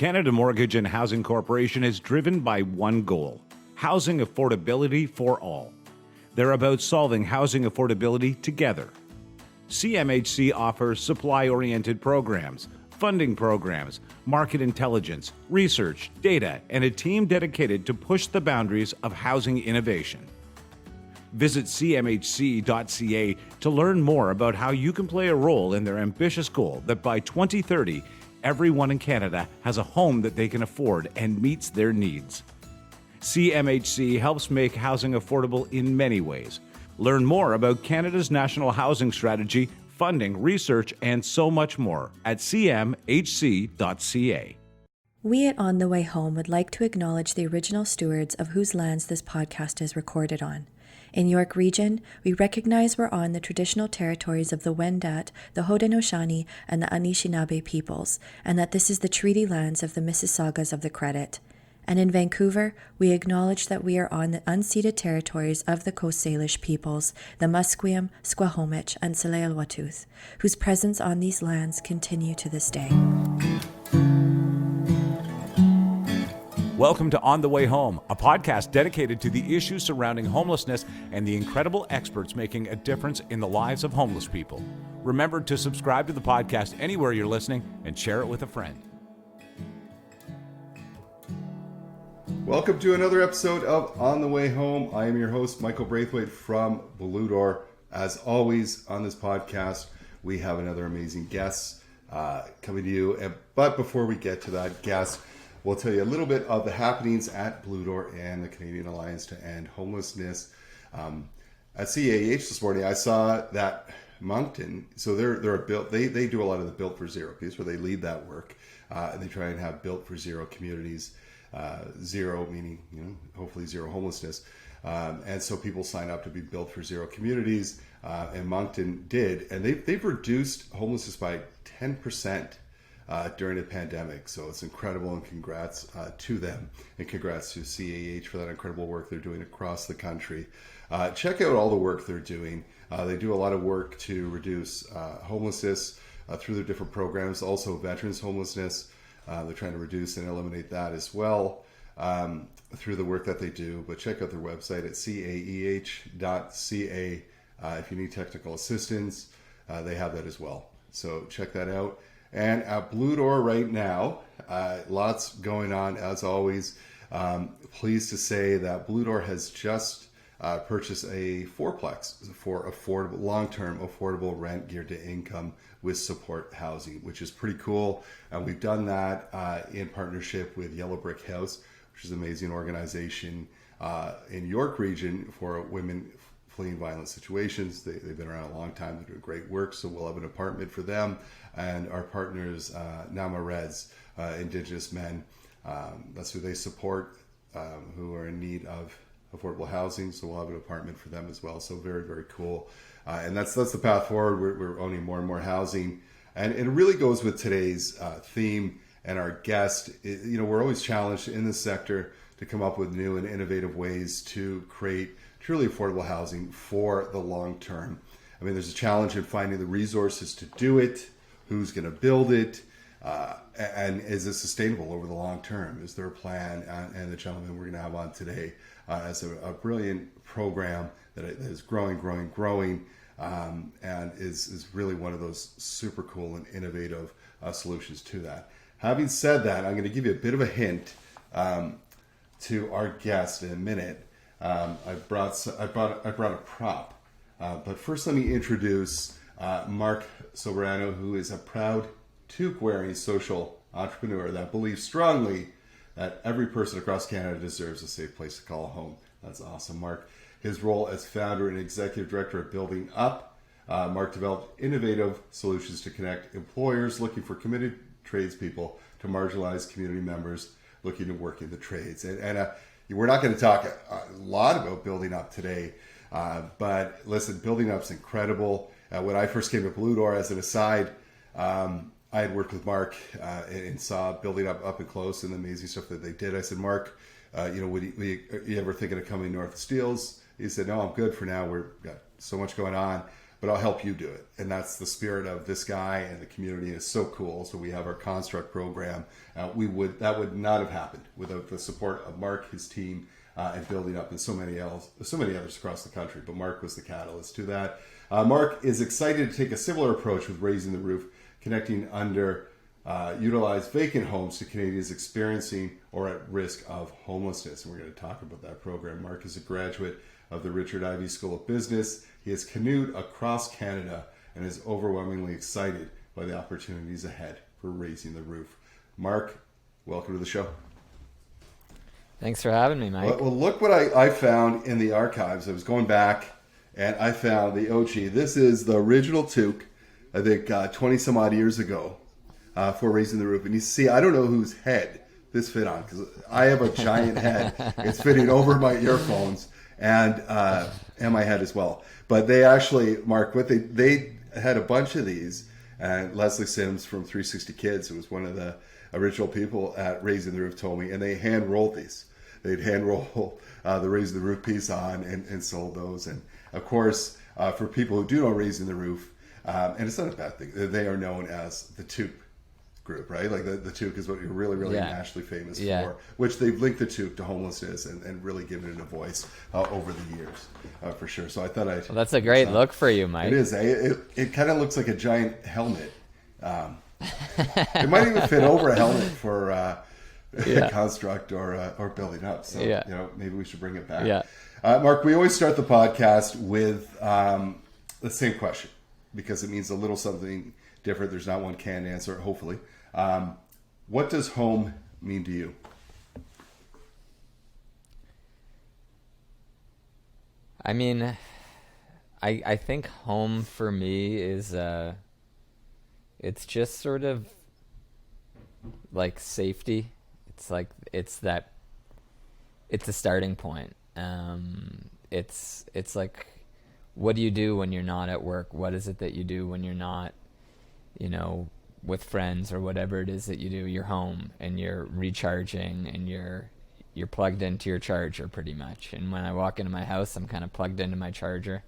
Canada Mortgage and Housing Corporation is driven by one goal: housing affordability for all. They're about solving housing affordability together. CMHC offers supply-oriented programs, funding programs, market intelligence, research, data, and a team dedicated to push the boundaries of housing innovation. Visit cmhc.ca to learn more about how you can play a role in their ambitious goal that by 2030, everyone in Canada has a home that they can afford and meets their needs. CMHC helps make housing affordable in many ways. Learn more about Canada's National Housing Strategy, funding, research, and so much more at cmhc.ca. We at On the Way Home would like to acknowledge the original stewards of whose lands this podcast is recorded on. In York Region, we recognize we're on the traditional territories of the Wendat, the Haudenosaunee, and the Anishinaabe peoples, and that this is the treaty lands of the Mississaugas of the Credit. And in Vancouver, we acknowledge that we are on the unceded territories of the Coast Salish peoples, the Musqueam, Squamish, and Tsleil-Waututh, whose presence on these lands continue to this day. Welcome to On the Way Home, a podcast dedicated to the issues surrounding homelessness and the incredible experts making a difference in the lives of homeless people. Remember to subscribe to the podcast anywhere you're listening and share it with a friend. Welcome to another episode of On the Way Home. I am your host, Michael Braithwaite from Blue Door. As always on this podcast, we have another amazing guest coming to you. But before we get to that guest, we'll tell you a little bit of the happenings at Blue Door and the Canadian Alliance to End Homelessness. At CAH this morning, I saw that Moncton, so they're a built. They do a lot of the Built for Zero piece where they lead that work, and they try and have Built for Zero communities. Zero meaning, hopefully zero homelessness, and so people sign up to be Built for Zero communities, and Moncton did, and they've reduced homelessness by 10%. During the pandemic. So it's incredible, and congrats to them, and congrats to CAH for that incredible work they're doing across the country. Check out all the work they're doing. They do a lot of work to reduce homelessness through their different programs, also veterans homelessness. They're trying to reduce and eliminate that as well through the work that they do. But check out their website at caeh.ca. If you need technical assistance, they have that as well. So check that out. And at Blue Door right now, lots going on as always. Pleased to say that Blue Door has just purchased a fourplex for affordable, long-term affordable rent geared to income with support housing, which is pretty cool. And we've done that in partnership with Yellow Brick House, which is an amazing organization in York Region for women fleeing violent situations. They've been around a long time. They're doing great work. So we'll have an apartment for them. And our partners, Nama Reds, Indigenous men, that's who they support, who are in need of affordable housing. So we'll have an apartment for them as well. So very, very cool. And that's the path forward. We're owning more and more housing. And it really goes with today's theme and our guest. We're always challenged in this sector to come up with new and innovative ways to create truly affordable housing for the long term. I mean, there's a challenge in finding the resources to do it. Who's going to build it? And is it sustainable over the long term? Is there a plan? And the gentleman we're going to have on today has a brilliant program that is growing, and is really one of those super cool and innovative solutions to that. Having said that, I'm going to give you a bit of a hint to our guest in a minute. I brought a prop, but first let me introduce Marc Soberano, who is a proud toque-wearing social entrepreneur that believes strongly that every person across Canada deserves a safe place to call home. That's awesome, Marc. His role as founder and executive director of Building Up, Marc developed innovative solutions to connect employers looking for committed tradespeople to marginalized community members looking to work in the trades. And we're not going to talk a lot about Building Up today, but listen, Building Up's incredible. When I first came to Blue Door, as an aside, I had worked with Marc and saw Building Up and close and the amazing stuff that they did. I said, Marc, would you ever thinking of coming north of Steeles? He said, no, I'm good for now. We've got so much going on. but I'll help you do it. And that's the spirit of this guy and the community. Is so cool. So we have our Construct program. That would not have happened without the support of Marc, his team, and building up, and so many others across the country. But Marc was the catalyst to that. Marc is excited to take a similar approach with Raising the Roof, connecting utilized vacant homes to Canadians experiencing or at risk of homelessness. And we're going to talk about that program. Marc is a graduate of the Richard Ivey School of Business. He has canoed across Canada and is overwhelmingly excited by the opportunities ahead for Raising the Roof. Marc, welcome to the show. Thanks for having me, Mike. Well, look what I found in the archives. I was going back and I found the OG. This is the original toque, I think 20 some odd years ago for Raising the Roof. And you see, I don't know whose head this fit on because I have a giant head. It's fitting over my earphones and my head as well. But they actually, Marc, they had a bunch of these. And Leslie Sims from 360 Kids, who was one of the original people at Raising the Roof, told me, and they hand rolled these. They'd hand roll the Raising the Roof piece on and sold those. And of course, for people who do know Raising the Roof, and it's not a bad thing, they are known as the toque group, right? Like the toque is what you're really, really nationally famous for, which they've linked the toque to homelessness and really given it a voice over the years, for sure. So I thought well, that's a great look for you, Mike. It is. It kind of looks like a giant helmet. It might even fit over a helmet for Construct or Building Up. So maybe we should bring it back. Yeah. Marc, we always start the podcast with the same question because it means a little something different. There's not one canned answer, hopefully. What does home mean to you? I mean, I think home for me is it's just sort of like safety. It's a starting point. It's like, what do you do when you're not at work? What is it that you do when you're not, with friends or whatever it is that you do? You're home and you're recharging and you're plugged into your charger pretty much. And when I walk into my house, I'm kind of plugged into my charger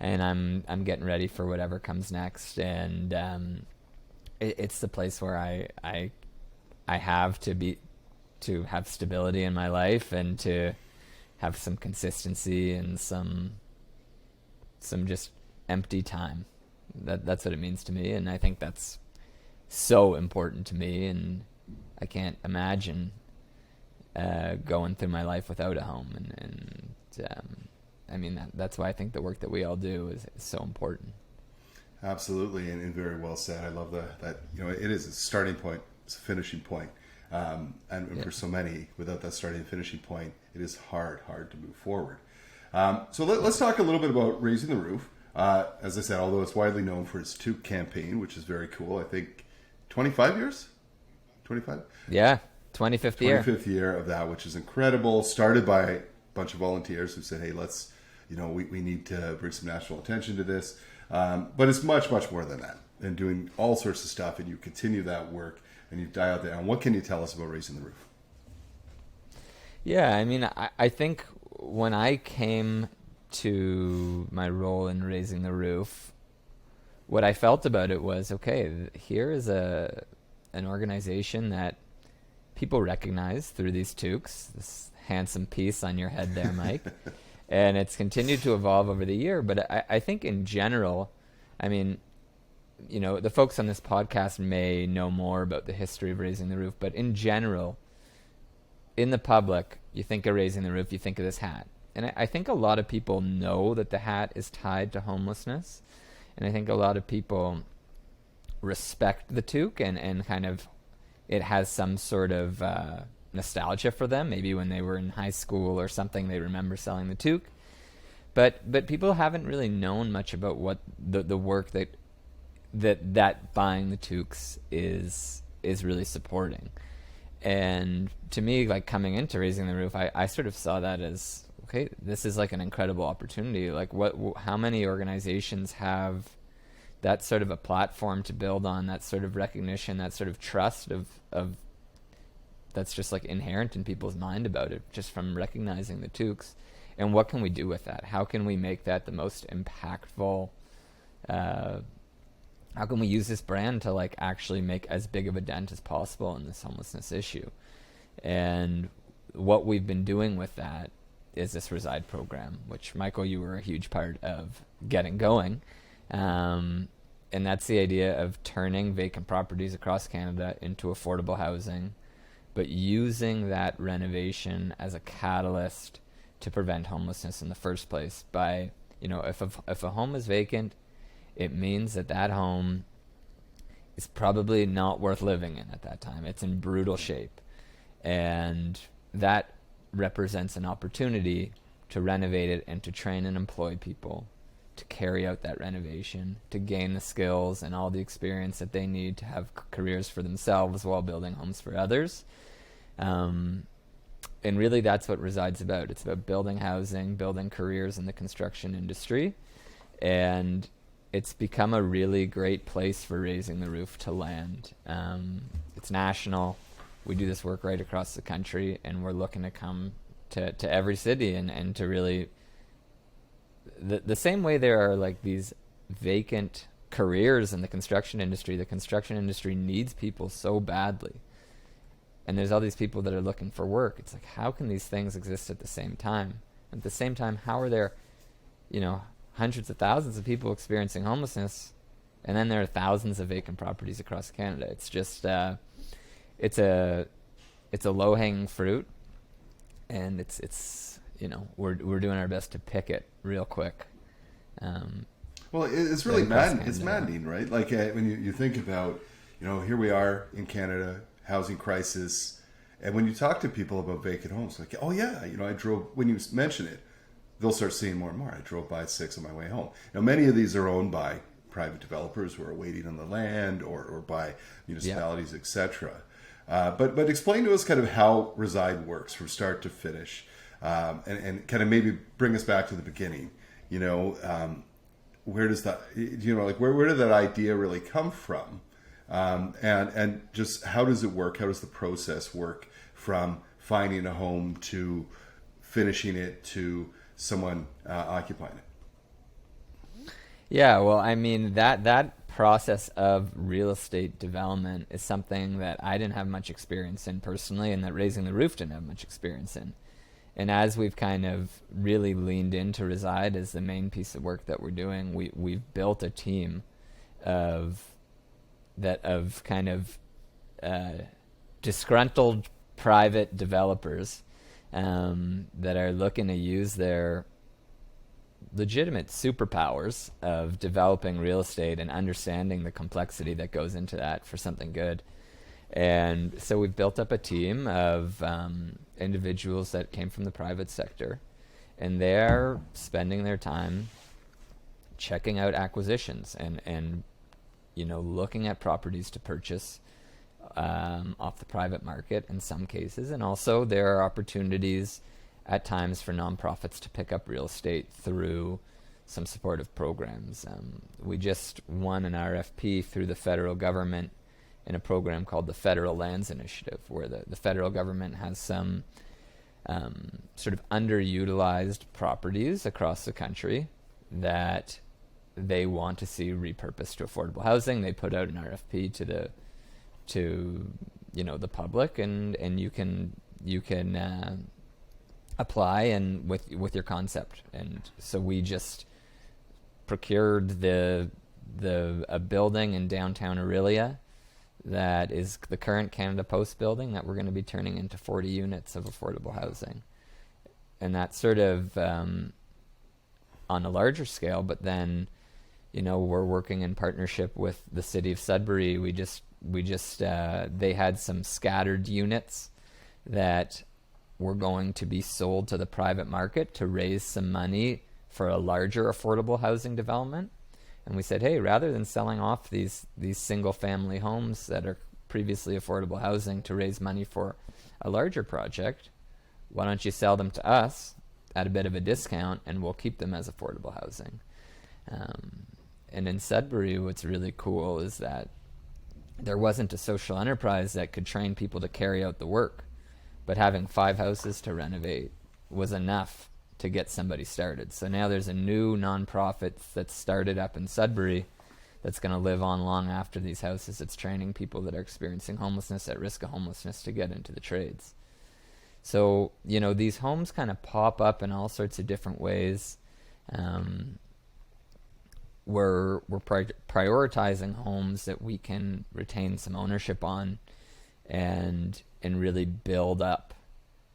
and I'm getting ready for whatever comes next. And it's the place where I have to have stability in my life and to have some consistency and some just empty time. That's what it means to me, and I think that's so important to me, and I can't imagine going through my life without a home, and I mean that's why I think the work that we all do is so important. Absolutely, and very well said. I love that it is a starting point, it's a finishing point. And for so many, without that starting and finishing point, it is hard to move forward. So let's talk a little bit about Raising the Roof. As I said, although it's widely known for its toque campaign, which is very cool. I think 25 years? 25? Yeah, 25th year. 25th year of that, which is incredible. Started by a bunch of volunteers who said, hey, let's, we need to bring some national attention to this. But it's much, much more than that. And doing all sorts of stuff, and you continue that work. And you've dialed down. What can you tell us about Raising the Roof? Yeah, I mean, I think when I came to my role in Raising the Roof, what I felt about it was, okay, here is an organization that people recognize through these toques, this handsome piece on your head there, Mike. And it's continued to evolve over the year. But I think in general, I mean, the folks on this podcast may know more about the history of Raising the Roof, but in general, in the public, you think of Raising the Roof, you think of this hat. And I think a lot of people know that the hat is tied to homelessness. And I think a lot of people respect the toque and kind of, it has some sort of nostalgia for them. Maybe when they were in high school or something, they remember selling the toque. But people haven't really known much about what the work that buying the toques is really supporting. And to me, like coming into Raising the Roof, I sort of saw that as, okay, this is like an incredible opportunity. Like how many organizations have that sort of a platform to build on, that sort of recognition, that sort of trust of that's just like inherent in people's mind about it, just from recognizing the toques. And what can we do with that? How can we make that the most impactful how can we use this brand to like actually make as big of a dent as possible in this homelessness issue? And what we've been doing with that is this Reside program, which Michael, you were a huge part of getting going. And that's the idea of turning vacant properties across Canada into affordable housing, but using that renovation as a catalyst to prevent homelessness in the first place. By, if a home is vacant, it means that home is probably not worth living in at that time. It's in brutal shape. And that represents an opportunity to renovate it and to train and employ people to carry out that renovation, to gain the skills and all the experience that they need to have careers for themselves while building homes for others. And really that's what Reside's about. It's about building housing, building careers in the construction industry. And it's become a really great place for Raising the Roof to land. It's national. We do this work right across the country, and we're looking to come to every city and to really... The same way there are like these vacant careers in the construction industry needs people so badly. And there's all these people that are looking for work. It's like, how can these things exist at the same time? At the same time, how are there, hundreds of thousands of people experiencing homelessness, and then there are thousands of vacant properties across Canada? It's just, it's a low-hanging fruit, and it's we're doing our best to pick it real quick. Well, it's really maddening, right? Like when you think about, here we are in Canada, housing crisis, and when you talk to people about vacant homes, like, oh yeah, I drove, when you mention it, they'll start seeing more and more. I drove by 6 on my way home. Now, many of these are owned by private developers who are waiting on the land or by municipalities, etc. But explain to us kind of how Reside works from start to finish, and kind of maybe bring us back to the beginning. Where does that, where did that idea really come from? And just how does it work? How does the process work from finding a home to finishing it to someone occupying it? Yeah, well, I mean, that process of real estate development is something that I didn't have much experience in personally, and that Raising the Roof didn't have much experience in. And as we've kind of really leaned into Reside as the main piece of work that we're doing, we've built a team of kind of disgruntled private developers that are looking to use their legitimate superpowers of developing real estate and understanding the complexity that goes into that for something good. And so we've built up a team of individuals that came from the private sector, and they're spending their time checking out acquisitions and looking at properties to purchase off the private market in some cases. And also there are opportunities at times for nonprofits to pick up real estate through some supportive programs. We just won an RFP through the federal government in a program called the Federal Lands Initiative, where the federal government has some sort of underutilized properties across the country that they want to see repurposed to affordable housing. They put out an RFP to the public, and you can apply and with your concept. And so we just procured a building in downtown Orillia that is the current Canada Post building that we're going to be turning into 40 units of affordable housing. And that's sort of on a larger scale, but then we're working in partnership with the city of Sudbury. We just they had some scattered units that were going to be sold to the private market to raise some money for a larger affordable housing development. And we said, hey, rather than selling off these single family homes that are previously affordable housing to raise money for a larger project, why don't you sell them to us at a bit of a discount, and we'll keep them as affordable housing. And in Sudbury, what's really cool is that there wasn't a social enterprise that could train people to carry out the work, but having 5 houses to renovate was enough to get somebody started. So now there's a new nonprofit that's started up in Sudbury that's going to live on long after these houses. It's training people that are experiencing homelessness, at risk of homelessness, to get into the trades. So, you know, these homes kind of pop up in all sorts of different ways. We're prioritizing homes that we can retain some ownership on and really build up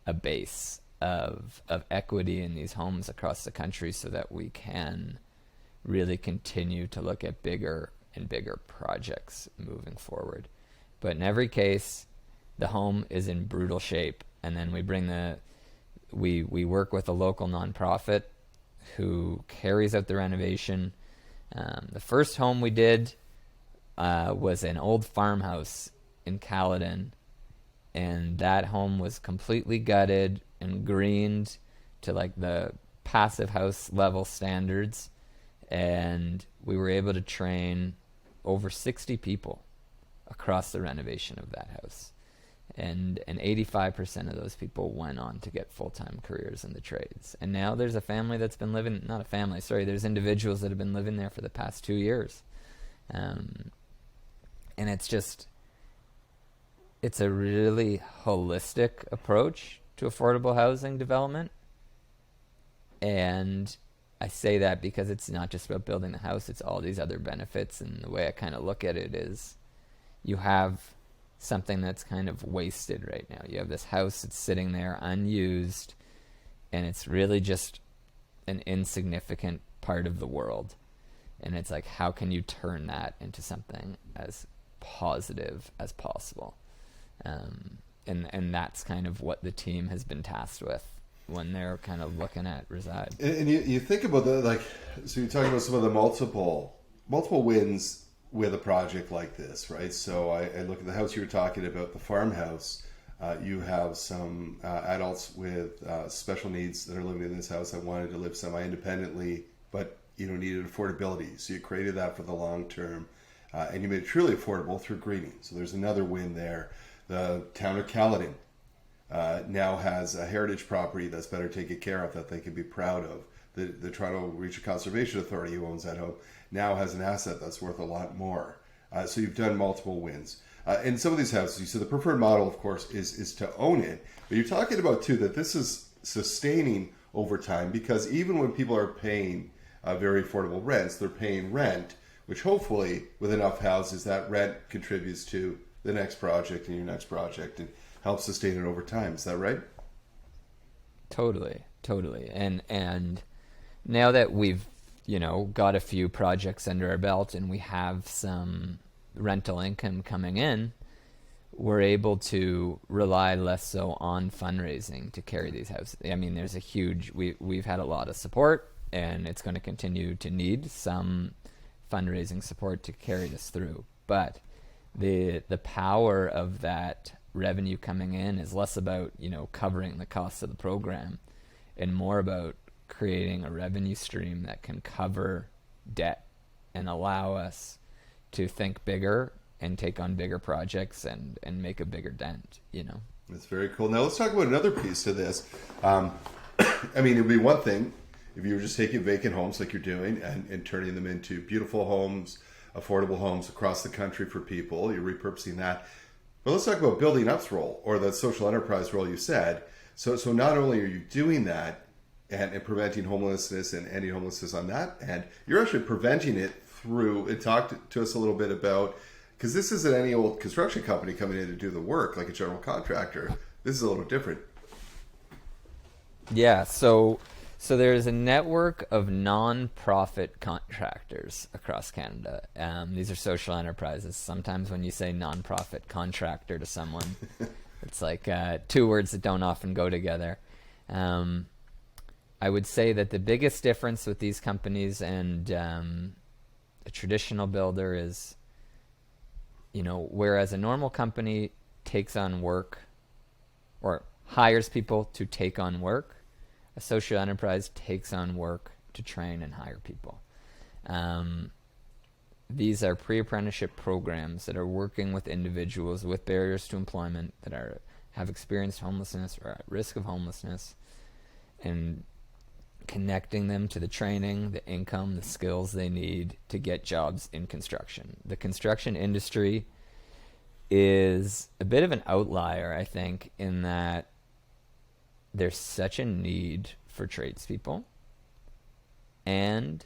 a base of equity in these homes across the country so that we can really continue to look at bigger and bigger projects moving forward. But in every case, the home is in brutal shape, and then we work with a local nonprofit who carries out the renovation. The first home we did was an old farmhouse in Caledon, and that home was completely gutted and greened to like the passive house level standards, and we were able to train over 60 people across the renovation of that house, and 85% of those people went on to get full-time careers in the trades. And now there's a family that's been living, not a family, sorry, there's individuals that have been living there for the past 2 years. And it's a really holistic approach to affordable housing development. And I say that because it's not just about building the house, it's all these other benefits. And the way I kind of look at it is you have something that's kind of wasted right now. You have this house that's sitting there unused, and it's really just an insignificant part of the world. And it's like, how can you turn that into something as positive as possible? And that's kind of what the team has been tasked with when they're kind of looking at Reside. And you think about the, like, so you're talking about some of the multiple wins with a project like this, right? So I look at the house you were talking about, the farmhouse. You have some adults with special needs that are living in this house that wanted to live semi-independently, but needed affordability. So you created that for the long term, and you made it truly affordable through greening. So there's another win there. The town of Caledon now has a heritage property that's better taken care of, that they can be proud of. The Toronto Regional Conservation Authority, who owns that home, now has an asset that's worth a lot more. So you've done multiple wins. In some of these houses, you said the preferred model, of course, is to own it. But you're talking about, too, that this is sustaining over time, because even when people are paying very affordable rents, they're paying rent, which hopefully, with enough houses, that rent contributes to the next project and your next project and helps sustain it over time. Is that right? Totally. And now that we've got a few projects under our belt and we have some rental income coming in, we're able to rely less so on fundraising to carry these houses. I mean, there's a huge, we've had a lot of support, and it's going to continue to need some fundraising support to carry this through. But the power of that revenue coming in is less about, covering the costs of the program and more about creating a revenue stream that can cover debt and allow us to think bigger and take on bigger projects and make a bigger dent, That's very cool. Now let's talk about another piece to this. I mean, it would be one thing if you were just taking vacant homes like you're doing and turning them into beautiful homes, affordable homes across the country for people. You're repurposing that. But let's talk about building up's role, or the social enterprise role you said. So not only are you doing that and preventing homelessness and ending homelessness on that end, you're actually preventing it through, and talk to us a little bit about, because this isn't any old construction company coming in to do the work like a general contractor. This is a little different. Yeah, so there's a network of non-profit contractors across Canada. These are social enterprises. Sometimes when you say non-profit contractor to someone, it's like two words that don't often go together. I would say that the biggest difference with these companies and a traditional builder is, whereas a normal company takes on work or hires people to take on work, a social enterprise takes on work to train and hire people. These are pre-apprenticeship programs that are working with individuals with barriers to employment that have experienced homelessness or at risk of homelessness, and connecting them to the training, the income, the skills they need to get jobs in construction. The construction industry is a bit of an outlier, I think, in that there's such a need for tradespeople, and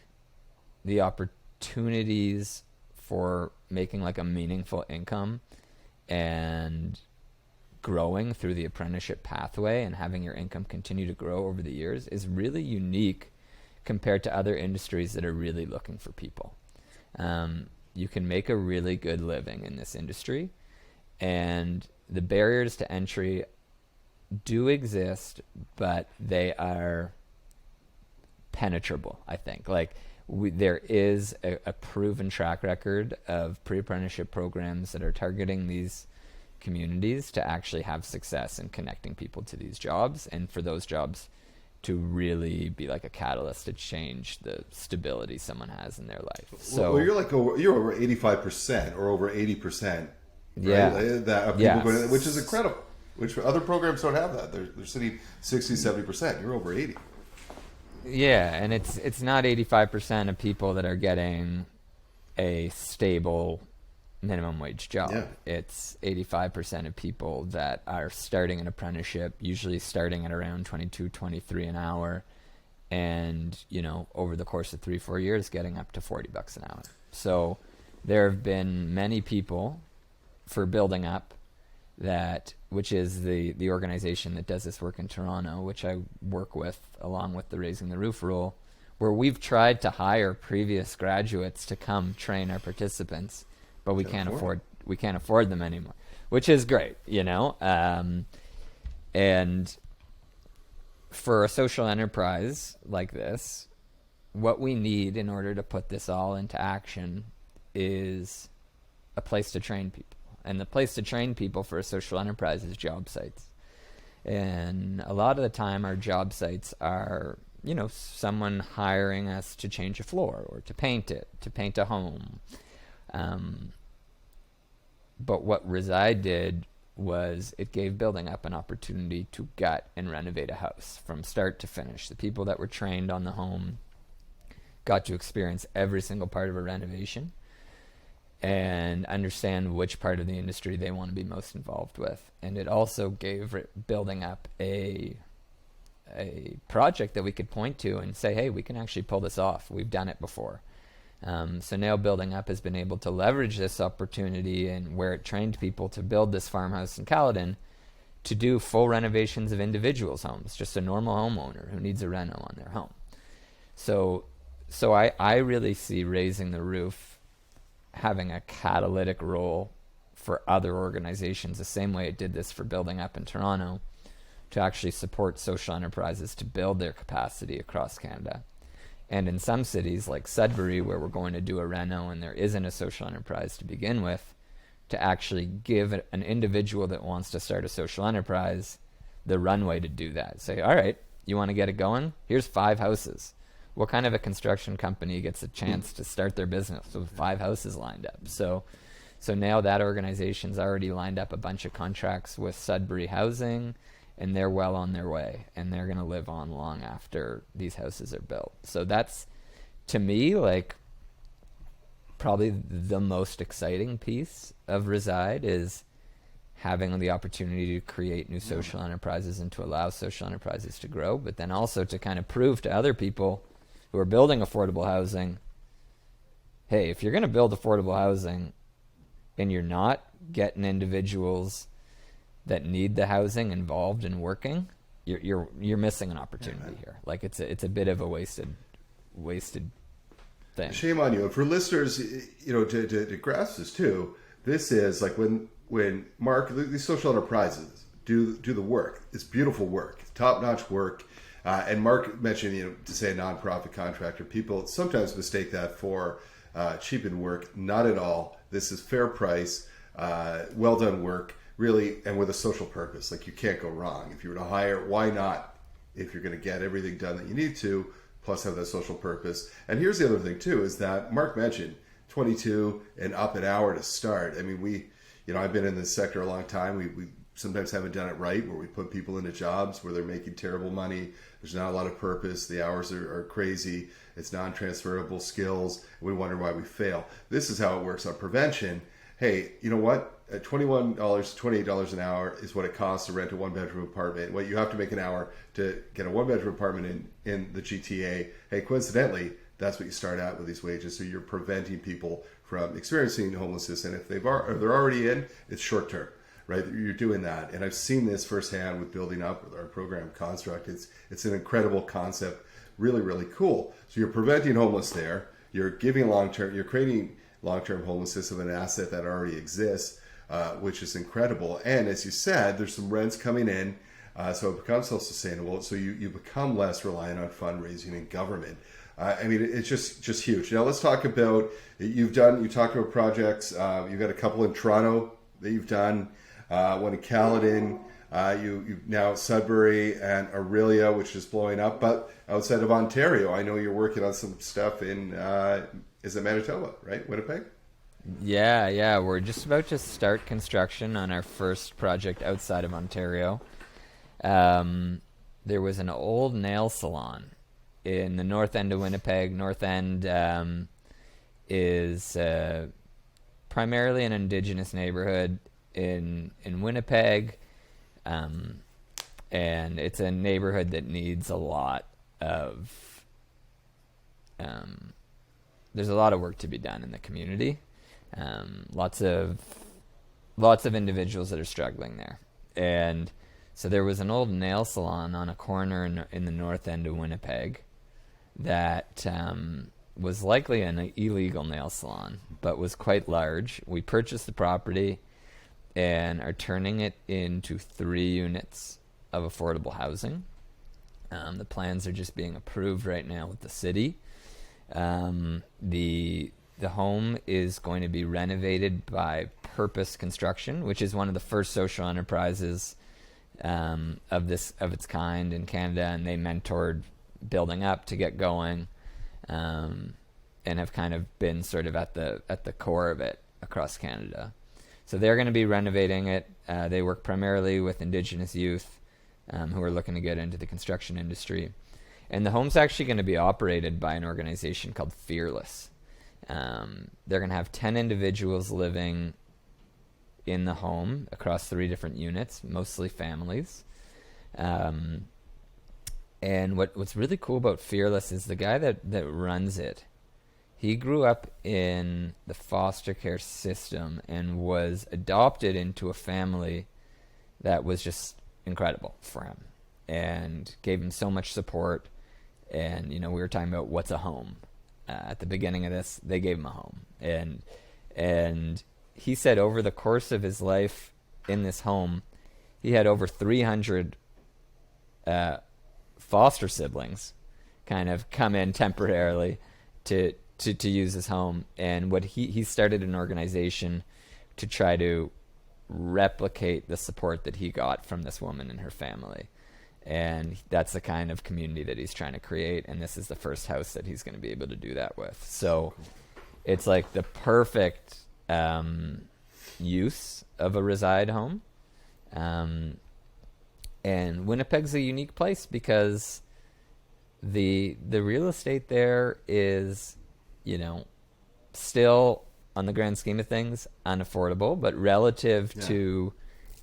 the opportunities for making like a meaningful income and growing through the apprenticeship pathway and having your income continue to grow over the years is really unique compared to other industries that are really looking for people. You can make a really good living in this industry, and the barriers to entry do exist, but they are penetrable, I think. Like, there is a proven track record of pre-apprenticeship programs that are targeting these communities to actually have success in connecting people to these jobs, and for those jobs to really be like a catalyst to change the stability someone has in their life. So well, you're over 85% or over 80%. Right? Yeah, that of people going, which is incredible. Which other programs don't have that. They're sitting 60-70%. You're over 80. Yeah, and it's not 85% of people that are getting a stable minimum wage job. Yeah. It's 85% of people that are starting an apprenticeship, usually starting at around 22, 23 an hour, and, you know, over the course of 3-4 years getting up to $40 an hour. So there have been many people for Building Up, that, which is the organization that does this work in Toronto, which I work with along with the Raising the Roof rule, where we've tried to hire previous graduates to come train our participants, but we can't afford them anymore, which is great, you know. And for a social enterprise like this, what we need in order to put this all into action is a place to train people. And the place to train people for a social enterprise is job sites. And a lot of the time our job sites are, you know, someone hiring us to change a floor or to paint it, to paint a home. But what Reside did was it gave Building Up an opportunity to gut and renovate a house from start to finish. The people that were trained on the home got to experience every single part of a renovation and understand which part of the industry they want to be most involved with. And it also gave Building Up a project that we could point to and say, hey, we can actually pull this off. We've done it before. So now Building Up has been able to leverage this opportunity, and where it trained people to build this farmhouse in Caledon to do full renovations of individuals' homes, just a normal homeowner who needs a reno on their home. So I really see Raising the Roof having a catalytic role for other organizations, the same way it did this for Building Up in Toronto, to actually support social enterprises to build their capacity across Canada. And in some cities like Sudbury, where we're going to do a reno and there isn't a social enterprise to begin with, to actually give an individual that wants to start a social enterprise the runway to do that. Say, all right, you want to get it going? Here's 5 houses. What kind of a construction company gets a chance to start their business with 5 houses lined up? So now that organization's already lined up a bunch of contracts with Sudbury Housing, and they're well on their way, and they're going to live on long after these houses are built. So that's, to me, like, probably the most exciting piece of Reside, is having the opportunity to create new social enterprises and to allow social enterprises to grow, but then also to kind of prove to other people who are building affordable housing, hey, if you're going to build affordable housing and you're not getting individuals that need the housing involved and working, you're missing an opportunity here. Like, it's a bit of a wasted thing. Shame on you. And for listeners, you know, to grasp this too, this is like when Mark, these social enterprises do the work. It's beautiful work, top-notch work. And Mark mentioned, you know, to say a nonprofit contractor, people sometimes mistake that for cheapened work. Not at all. This is fair price, well done work, really, and with a social purpose. Like, you can't go wrong. If you were to hire, why not? If you're going to get everything done that you need to, plus have that social purpose. And here's the other thing too, is that Mark mentioned 22 and up an hour to start. I mean, I've been in this sector a long time. We sometimes haven't done it right, where we put people into jobs where they're making terrible money. There's not a lot of purpose. The hours are crazy. It's non-transferable skills. And we wonder why we fail. This is how it works on prevention. Hey, you know what? At $21 to $28 an hour is what it costs to rent a one-bedroom apartment. What you have to make an hour to get a one-bedroom apartment in the GTA. Hey, coincidentally, that's what you start out with these wages. So you're preventing people from experiencing homelessness. And if they're already in, it's short-term, right? You're doing that. And I've seen this firsthand with building up with our program construct. It's an incredible concept. Really, really cool. So you're preventing homeless there. You're giving you're creating long-term homelessness of an asset that already exists. Which is incredible. And as you said, there's some rents coming in, so it becomes self-sustainable. So you become less reliant on fundraising and government. I mean, it's just huge. Now let's talk about, you talked about projects. You've got a couple in Toronto that you've done, one in Caledon, you now Sudbury and Aurelia, which is blowing up. But outside of Ontario, I know you're working on some stuff in, is it Manitoba, right? Winnipeg? Yeah. We're just about to start construction on our first project outside of Ontario. There was an old nail salon in the north end of Winnipeg. North end is primarily an Indigenous neighborhood in Winnipeg, and it's a neighborhood that needs a lot of there's a lot of work to be done in the community. Lots of individuals that are struggling there. And so there was an old nail salon on a corner in the north end of Winnipeg that was likely an illegal nail salon, but was quite large. We purchased the property and are turning it into 3 units of affordable housing. The plans are just being approved right now with the city. The home is going to be renovated by Purpose Construction, which is one of the first social enterprises of its kind in Canada, and they mentored building up to get going, and have kind of been sort of at the core of it across Canada. So they're going to be renovating it. They work primarily with Indigenous youth who are looking to get into the construction industry, and the home's actually going to be operated by an organization called Fearless. They're going to have 10 individuals living in the home across 3 different units, mostly families. And what's really cool about Fearless is the guy that runs it. He grew up in the foster care system and was adopted into a family that was just incredible for him and gave him so much support. And, we were talking about what's a home. At the beginning of this, they gave him a home. And he said over the course of his life in this home, he had over 300 foster siblings kind of come in temporarily to use his home. And what he started an organization to try to replicate the support that he got from this woman and her family. And that's the kind of community that he's trying to create, and this is the first house that he's going to be able to do that with. So it's like the perfect use of a Reside home. And Winnipeg's a unique place because the real estate there is, still on the grand scheme of things unaffordable, but relative to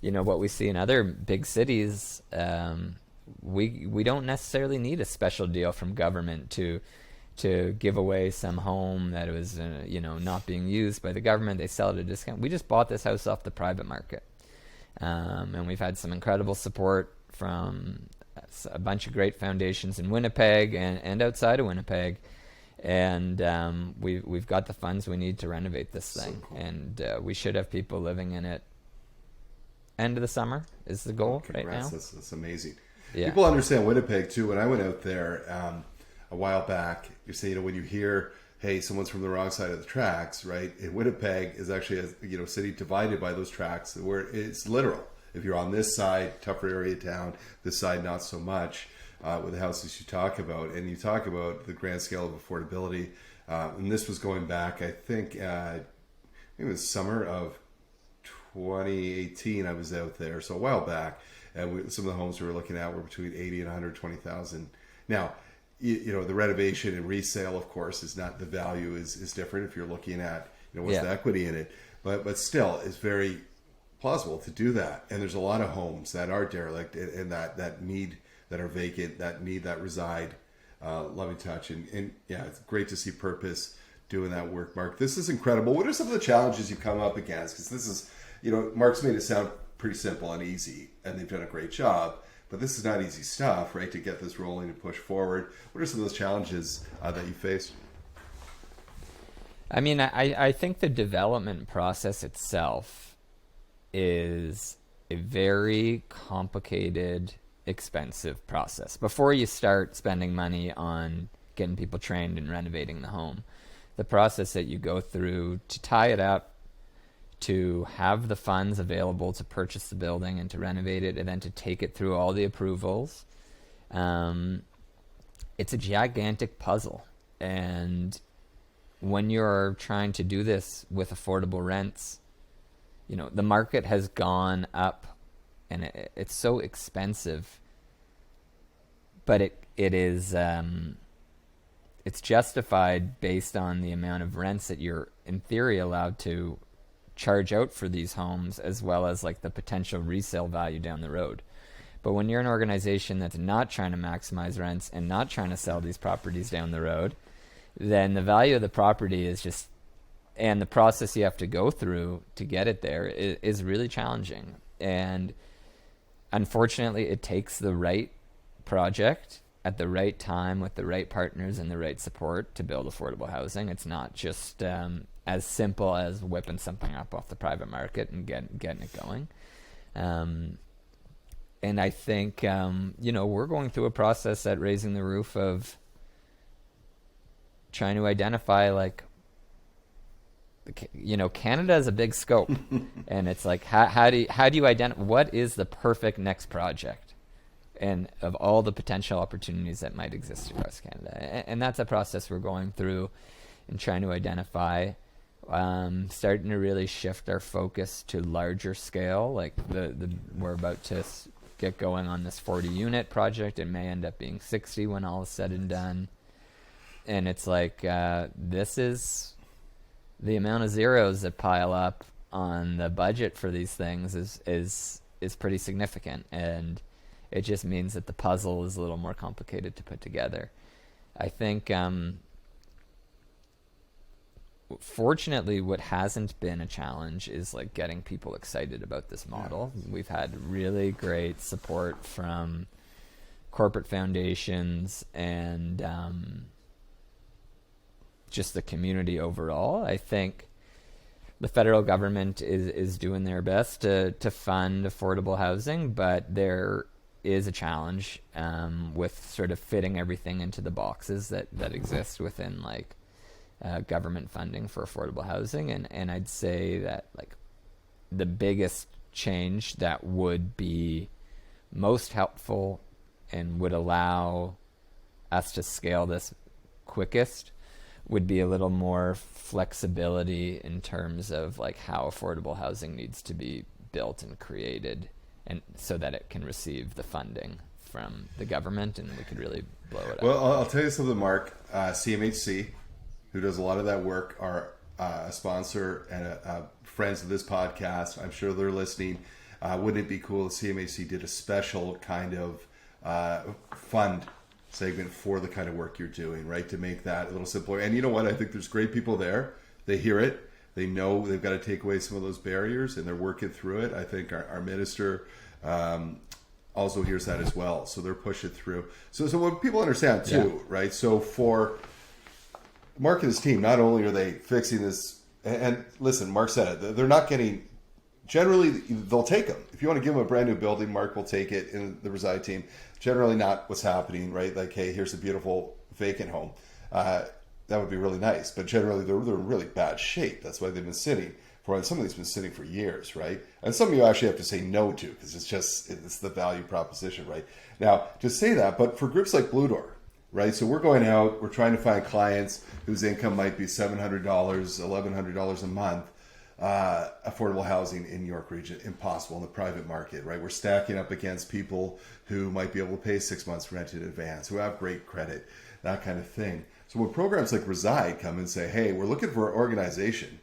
what we see in other big cities, we don't necessarily need a special deal from government to give away some home that was not being used by the government. They sell it at a discount. We just bought this house off the private market, and we've had some incredible support from a bunch of great foundations in Winnipeg and outside of Winnipeg, and we've got the funds we need to renovate this thing. So cool. And we should have people living in it. End of the summer is the goal right now. That's amazing. Yeah. People understand Winnipeg too. When I went out there a while back, you say, when you hear, hey, someone's from the wrong side of the tracks, right? In Winnipeg is actually a city divided by those tracks where it's literal. If you're on this side, tougher area of town, this side not so much, with the houses you talk about. And you talk about the grand scale of affordability. And this was going back, I think, it was summer of 2018, I was out there, so a while back, and some of the homes we were looking at were between 80 and 120,000. Now, you know, the renovation and resale, of course, is not, the value is different if you're looking at, you know, what's the equity in it, but still, it's very plausible to do that. And there's a lot of homes that are derelict and that need, that are vacant, that need that Reside loving touch. And yeah, it's great to see Purpose doing that work, Marc. This is incredible. What are some of the challenges you come up against? Because this is, you know, Marc's made it sound pretty simple and easy, and they've done a great job. But this is not easy stuff, right, to get this rolling and push forward. What are some of those challenges that you face? I mean, I think the development process itself is a very complicated, expensive process. Before you start spending money on getting people trained and renovating the home, the process that you go through to tie it up, to have the funds available to purchase the building and to renovate it, and then to take it through all the approvals. It's a gigantic puzzle. And when you're trying to do this with affordable rents, you know, the market has gone up and it's so expensive, but it is, it's justified based on the amount of rents that you're in theory allowed to charge out for these homes, as well as like the potential resale value down the road. But when you're an organization that's not trying to maximize rents and not trying to sell these properties down the road, then the value of the property is just, and the process you have to go through to get it there is really challenging. And unfortunately, it takes the right project at the right time with the right partners and the right support to build affordable housing. It's not just as simple as whipping something up off the private market and getting it going. And I think, you know, we're going through a process at Raising the Roof of trying to identify, like, you know, Canada is a big scope. And it's like, how do you identify what is the perfect next project? And of all the potential opportunities that might exist across Canada. And that's a process we're going through and trying to identify. Starting to really shift our focus to larger scale. Like we're about to get going on this 40 unit project. It may end up being 60 when all is said and done. And it's like, this is the amount of zeros that pile up on the budget for these things is pretty significant. And it just means that the puzzle is a little more complicated to put together. I think, fortunately, what hasn't been a challenge is like getting people excited about this model. We've had really great support from corporate foundations and just the community overall. I think the federal government is doing their best to fund affordable housing, but there is a challenge with sort of fitting everything into the boxes that exist within like government funding for affordable housing. And I'd say that like the biggest change that would be most helpful and would allow us to scale this quickest would be a little more flexibility in terms of like how affordable housing needs to be built and created, and so that it can receive the funding from the government and we could really blow it up. Well, I'll tell you something, Marc. CMHC, who does a lot of that work, are a sponsor and friends of this podcast. I'm sure they're listening. Wouldn't it be cool if CMHC did a special kind of fund segment for the kind of work you're doing, right? To make that a little simpler. And you know what? I think there's great people there. They hear it. They know they've got to take away some of those barriers, and they're working through it. I think our minister also hears that as well. So they're pushing through. So what people understand too, right? So for Marc and his team, not only are they fixing this, and listen, Marc said it, they're not getting, generally they'll take them. If you want to give them a brand new building, Marc will take it in the Reside team. Generally not what's happening, right? Like, hey, here's a beautiful vacant home. That would be really nice. But generally they're in really bad shape. That's why they've been sitting for, and some of these been sitting for years, right? And some of you actually have to say no to, because it's the value proposition, right? Now, to say that, but for groups like Blue Door, right? So we're going out, we're trying to find clients whose income might be $700, $1,100 a month. affordable housing in York Region. Impossible in the private market, right? We're stacking up against people who might be able to pay 6 months rent in advance, who have great credit, that kind of thing. So when programs like Reside come and say, hey, we're looking for an organization,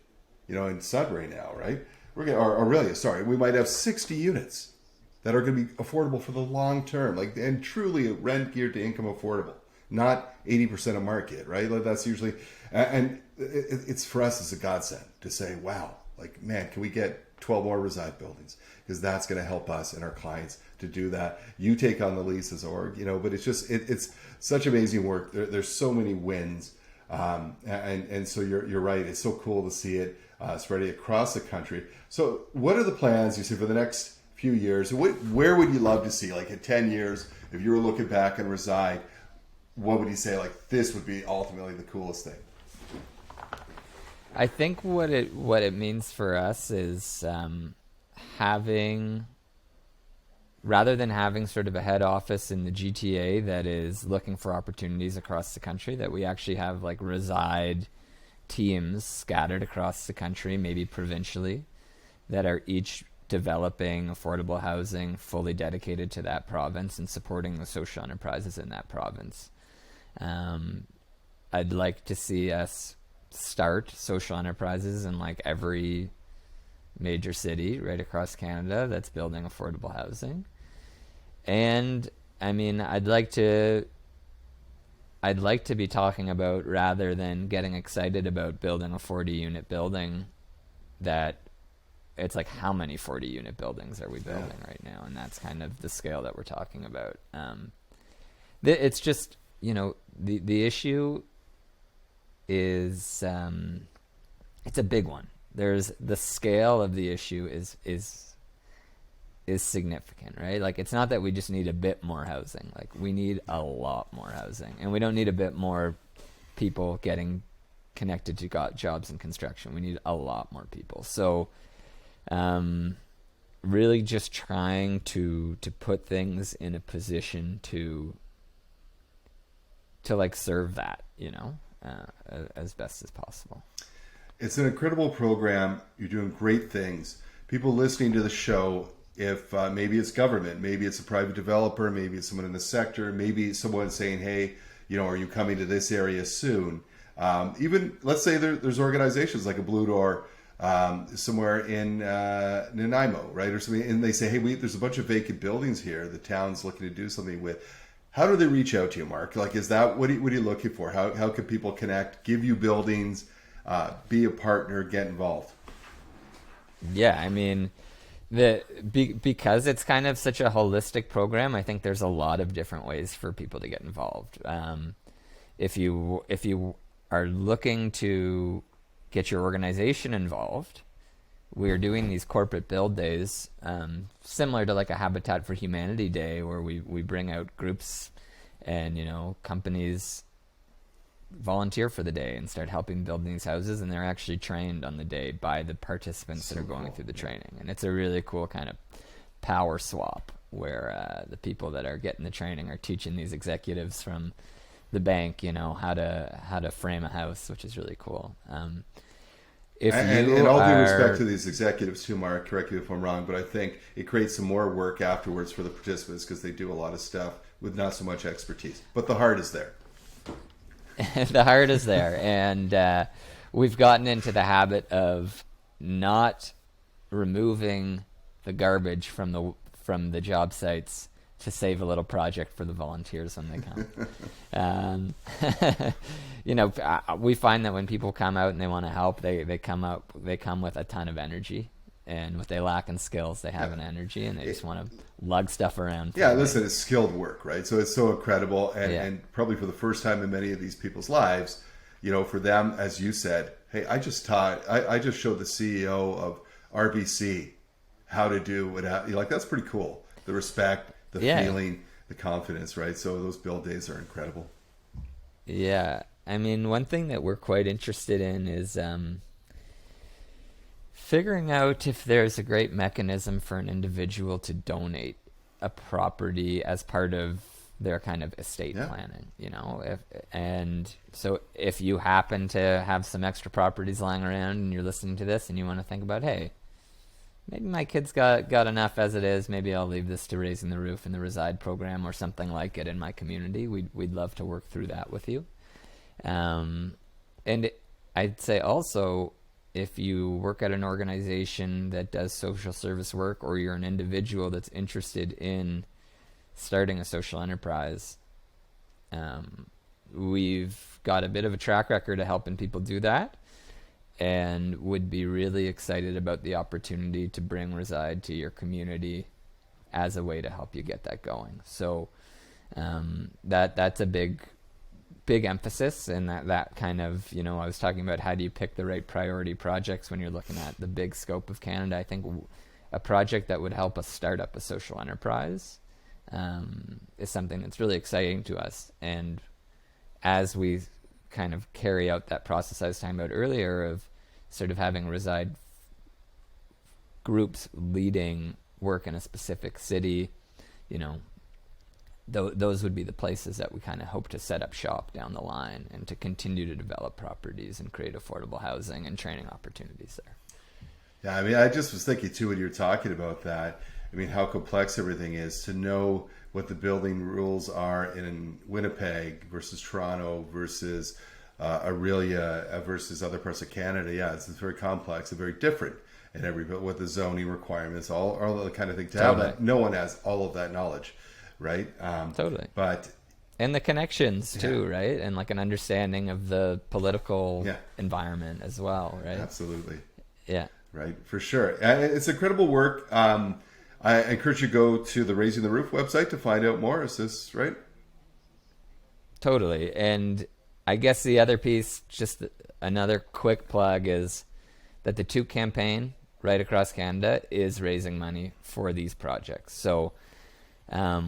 in Sudbury now, right? Or Aurelia, sorry, we might have 60 units that are going to be affordable for the long term, and truly rent geared to income affordable, not 80% of market, right? That's usually, and it's for us, it's a godsend to say, wow, man, can we get 12 more Reside buildings? Because that's going to help us and our clients to do that. You take on the lease as org, but it's just, it's such amazing work. There's so many wins. And so you're right. It's so cool to see it spreading across the country. So what are the plans you see for the next few years? Where would you love to see, in 10 years, if you were looking back and Reside, what would you say, this would be ultimately the coolest thing? I think what it means for us is rather than having sort of a head office in the GTA that is looking for opportunities across the country, that we actually have Reside teams scattered across the country, maybe provincially, that are each developing affordable housing fully dedicated to that province and supporting the social enterprises in that province. I'd like to see us start social enterprises in every major city right across Canada that's building affordable housing. And I mean, I'd like to be talking about, rather than getting excited about building a 40-unit building, that it's how many 40-unit buildings are we building right now? And that's kind of the scale that we're talking about. It's just, the issue is, it's a big one. There's the scale of the issue is significant, right? It's not that we just need a bit more housing. We need a lot more housing, and we don't need a bit more people getting connected to jobs in construction. We need a lot more people. So, really just trying to put things in a position to serve that, as best as possible. It's an incredible program. You're doing great things. People listening to the show, if maybe it's government, maybe it's a private developer, maybe it's someone in the sector, maybe someone saying, hey, are you coming to this area soon? Even, let's say there's organizations like a Blue Door somewhere in Nanaimo, right? Or something, and they say, hey, there's a bunch of vacant buildings here the town's looking to do something with. How do they reach out to you, Mark? Is that, what are you looking for? How can people connect, give you buildings, be a partner, get involved? Yeah, I mean, because it's kind of such a holistic program, I think there's a lot of different ways for people to get involved. If you are looking to get your organization involved, we're doing these corporate build days, similar to a Habitat for Humanity Day, where we bring out groups and companies volunteer for the day and start helping build these houses, and they're actually trained on the day by the participants that are going through the training. And it's a really cool kind of power swap where the people that are getting the training are teaching these executives from the bank, how to frame a house, which is really cool. And all due respect to these executives too, Mark, correct me if I'm wrong, but I think it creates some more work afterwards for the participants because they do a lot of stuff with not so much expertise. But the heart is there. The heart is there. And we've gotten into the habit of not removing the garbage from the job sites to save a little project for the volunteers when they come. We find that when people come out and they want to help, they come with a ton of energy, and what they lack in skills, they have an energy, and they just want to lug stuff around. Yeah, listen, it's skilled work, right? So it's so incredible, and probably for the first time in many of these people's lives, for them, as you said, hey, I just showed the CEO of RBC how to do what, that's pretty cool. The respect, the feeling, the confidence, right? So those build days are incredible. Yeah. I mean, one thing that we're quite interested in is figuring out if there's a great mechanism for an individual to donate a property as part of their kind of estate planning, and so if you happen to have some extra properties lying around and you're listening to this and you want to think about, hey, maybe my kid's got enough as it is, maybe I'll leave this to Raising the Roof in the Reside program or something like it in my community, we'd love to work through that with you. And I'd say also, if you work at an organization that does social service work, or you're an individual that's interested in starting a social enterprise, we've got a bit of a track record of helping people do that, and would be really excited about the opportunity to bring Reside to your community as a way to help you get that going. So that's a big emphasis, and that kind of, I was talking about how do you pick the right priority projects when you're looking at the big scope of Canada. I think a project that would help us start up a social enterprise is something that's really exciting to us. And as we kind of carry out that process I was talking about earlier of sort of having Reside groups leading work in a specific city, those would be the places that we kind of hope to set up shop down the line, and to continue to develop properties and create affordable housing and training opportunities there. Yeah, I mean, I just was thinking too when you were talking about that, I mean, how complex everything is, to know what the building rules are in Winnipeg versus Toronto versus Aurelia versus other parts of Canada. Yeah, it's very complex and very different in with the zoning requirements, all the kind of thing. To have that, no one has all of that knowledge, right? Totally. But and the connections too, right? And like an understanding of the political environment as well, right? Absolutely. Yeah. Right, for sure. And it's incredible work. I encourage you to go to the Raising the Roof website to find out more. Is this right? Totally. And I guess the other piece, just another quick plug, is that the Toque campaign right across Canada is raising money for these projects. So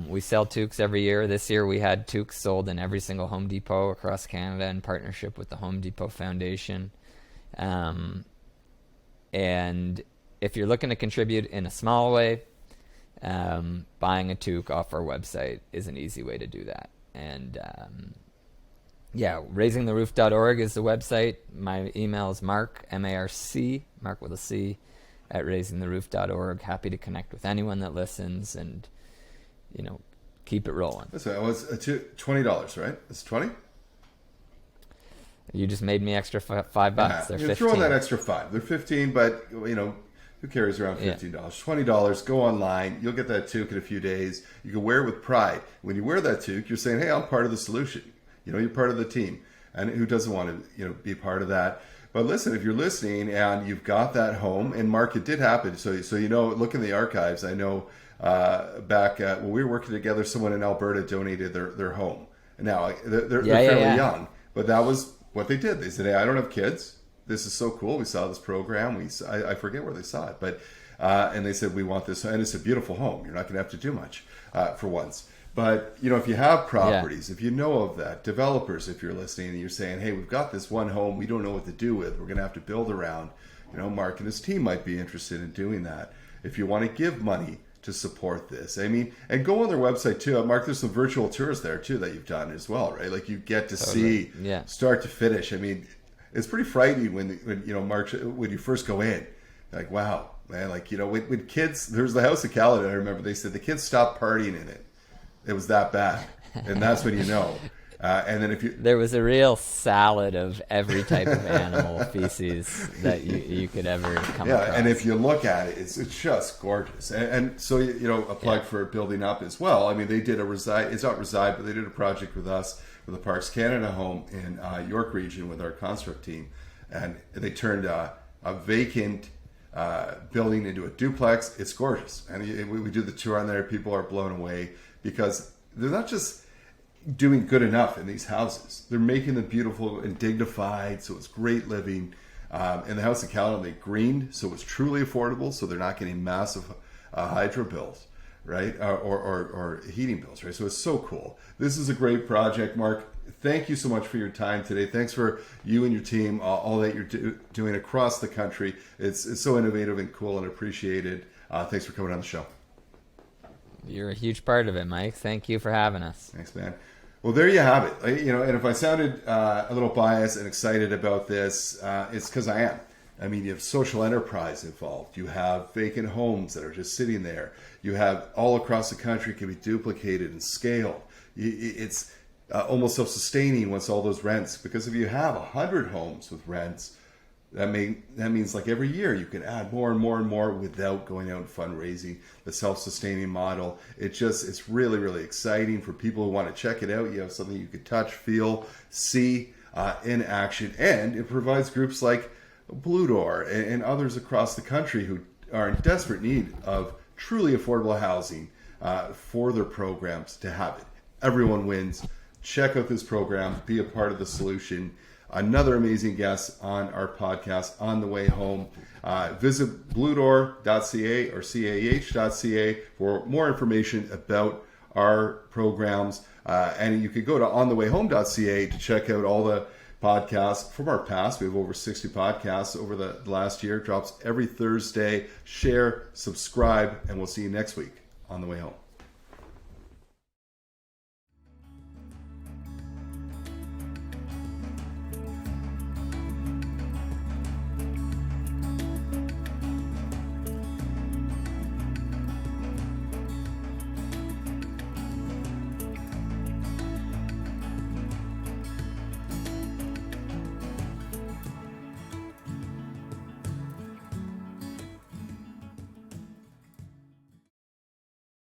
we sell toques every year. This year we had toques sold in every single Home Depot across Canada in partnership with the Home Depot Foundation. And if you're looking to contribute in a small way, buying a toque off our website is an easy way to do that. And raisingtheroof.org is the website. My email is Marc, M-A-R-C, Marc with a C, at raisingtheroof.org. Happy to connect with anyone that listens and, keep it rolling. So it was $20, right? It's 20? You just made me extra $5. They're you're 15. throwing that extra $5. They're 15, but who carries around $15? $20. Go online. You'll get that toque in a few days. You can wear it with pride. When you wear that toque, you're saying, "Hey, I'm part of the solution." You're part of the team. And who doesn't want to, be part of that? But listen, if you're listening and you've got that home, and Marc, it did happen. So look in the archives. I know back when we were working together, someone in Alberta donated their home. Now they're fairly young, but that was what they did. They said, "Hey, I don't have kids. This is so cool. We saw this program. I forget where they saw it, but and they said, we want this, and it's a beautiful home. You're not going to have to do much for once." But if you have properties, if you know of that, developers, if you're listening and you're saying, "Hey, we've got this one home we don't know what to do with. We're going to have to build around." Marc and his team might be interested in doing that. If you want to give money to support this, I mean, and go on their website too. Marc, there's some virtual tours there too that you've done as well, right? Like you get to see start to finish. I mean, it's pretty frightening when Marc, when you first go in, like, wow, man, like, when kids, there's the House of Caledon, I remember they said the kids stopped partying in it. It was that bad. And that's when and then there was a real salad of every type of animal feces that you could ever come across. And if you look at it, it's just gorgeous. And so, a plug for Building Up as well. I mean, they did it's not Reside, but they did a project with us with the Parks Canada home in York region with our construct team. And they turned a vacant building into a duplex. It's gorgeous. And we do the tour on there. People are blown away because they're not just doing good enough in these houses. They're making them beautiful and dignified, so it's great living. In the House of Caledon, they greened, so it's truly affordable, so they're not getting massive hydro bills, right? Or heating bills, right? So it's so cool. This is a great project, Marc. Thank you so much for your time today. Thanks for you and your team, all that you're doing across the country. It's so innovative and cool and appreciated. Thanks for coming on the show. You're a huge part of it, Mike. Thank you for having us. Thanks, man. Well, there you have it. And if I sounded a little biased and excited about this, it's because I am. I mean, you have social enterprise involved. You have vacant homes that are just sitting there. You have all across the country can be duplicated and scaled. It's almost self-sustaining once all those rents, because if you have 100 homes with rents, that means like every year you can add more and more and more without going out and fundraising. The self-sustaining model, it's really, really exciting for people who want to check it out. You have something you can touch, feel, see in action, and it provides groups like Blue Door and others across the country who are in desperate need of truly affordable housing for their programs to have it. Everyone wins. Check out this program. Be a part of the solution. Another amazing guest on our podcast On the Way Home. Visit bluedoor.ca or cah.ca for more information about our programs. And you could go to onthewayhome.ca to check out all the podcasts from our past. We have over 60 podcasts over the last year. Drops every Thursday. Share, subscribe, and we'll see you next week on the way home.